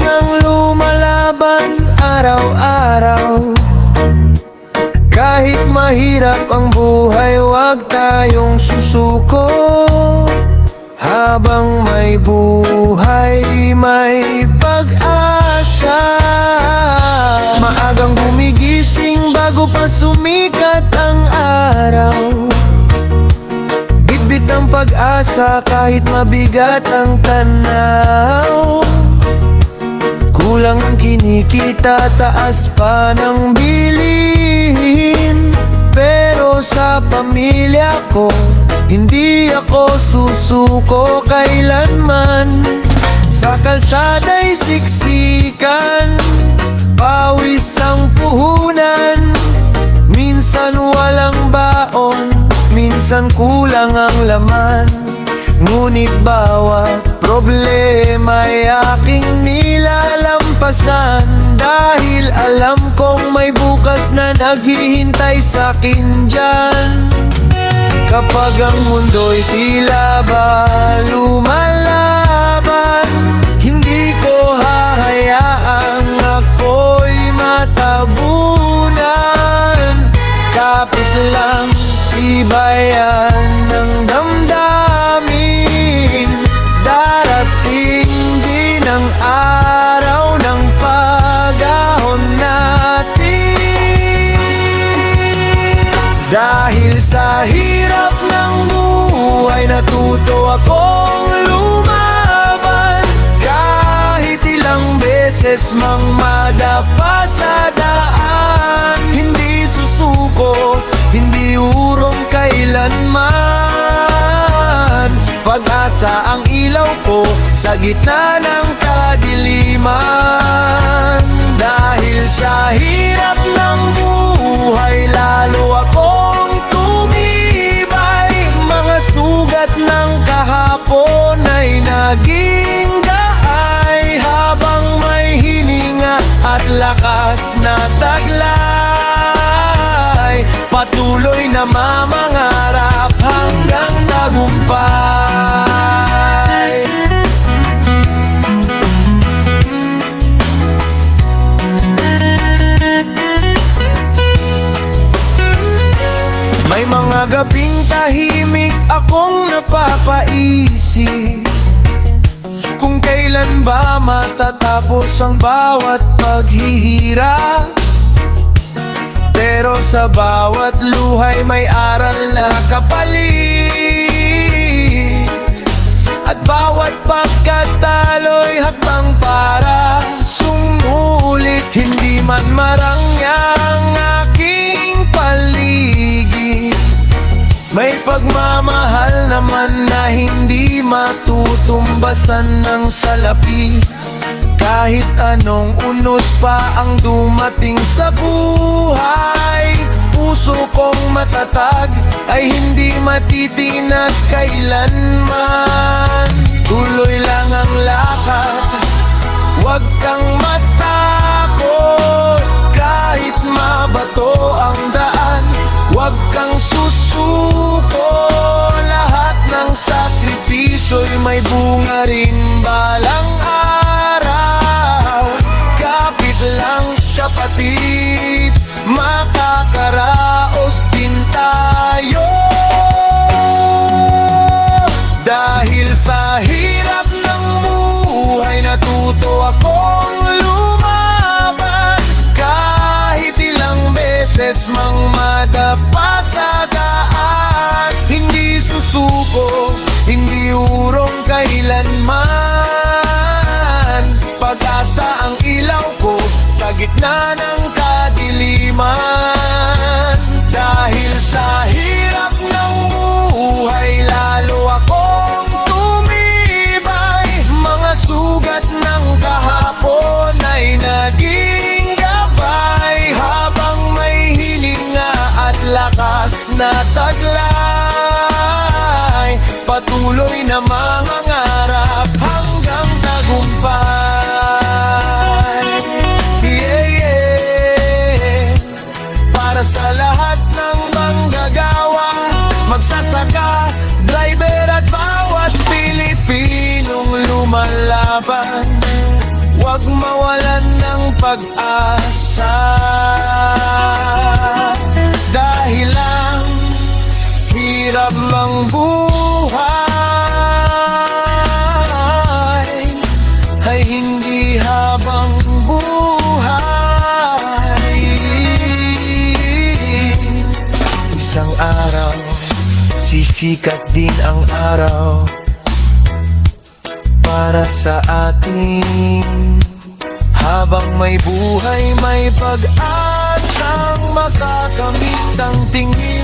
ang lumalaban araw-araw. Kahit mahirap ang buhay, huwag tayong susuko. Habang may buhay, may pag-asa. Maagang gumigising bago pa sumikat ang araw. Bitbit ang pag-asa kahit mabigat ang tanaw. Kulang ang kinikita, taas pa ng bilihin. Pero sa pamilya ko, hindi ako susuko kailanman. Sa kalsada'y siksikan, pawis ang puhunan. Minsan walang baon, minsan kulang ang laman. Ngunit bawat problema'y aking nilalampasan. Dahil alam kong may bukas na naghihintay sa'kin dyan. Kapag ang mundo'y tila ba lumalaban, hindi ko hahayaang ako'y matabunan. Kapit lang, tibayan ng damdamin. Darating din ang araw ng pag-ahon natin. Dahil sa hirap ng buhay, natuto akong lumaban. Kahit ilang beses mang madapa sa daan, hindi susuko, hindi urong kailanman. Pag-asa ang ilaw ko sa gitna ng kadiliman. Dahil sa hirap ng buhay, lalo akong tumibay. Mga sugat ng kahapon ay naging gaay. Habang may hininga at lakas na taglay, patuloy na mamangarap hanggang tagumpay. May mga gabing tahimik akong napapaisip kung kailan ba matatapos ang bawat paghihirap. Pero sa bawat luhay may aral na kapalit. At bawat pagkatalo'y hakbang para sumulit. Hindi man marangyang aking paligid, may pagmamahal naman na hindi matutumbasan ng salapi. Kahit anong unos pa ang dumating sa buhay, puso kong matatag ay hindi matitinag kailanman. Tuloy lang ang lakad, huwag kang matakot. Kahit mabato ang daan, huwag kang susuko. Lahat ng sakripisyo'y may bunga rin balang araw. Kapit lang kapatid, makakaraos din tayo. Dahil sa hirap ng buhay, natuto akong lumaban. Kahit ilang beses mang madapa sa daan, hindi susuko, hindi urong kailanman. Pag-asa ang ilaw ko sa gitna ng kadiliman. Dahil sa hirap ng buhay, lalo akong tumibay. Mga sugat ng kahapon ay naging gabay. Habang may hininga at lakas na taglay, patuloy na mangangarap hanggang tagumpay. Yeah, yeah. Para sa lahat ng manggagawa, magsasaka, driver at bawat Pilipinong lumalaban, Huwag mawalan ng pag-asa, dahil ang hirap mang buhay ay hindi habang buhay. Isang araw, sisikat din ang araw para sa atin. Habang may buhay, may pag-asang makakamit ang tingin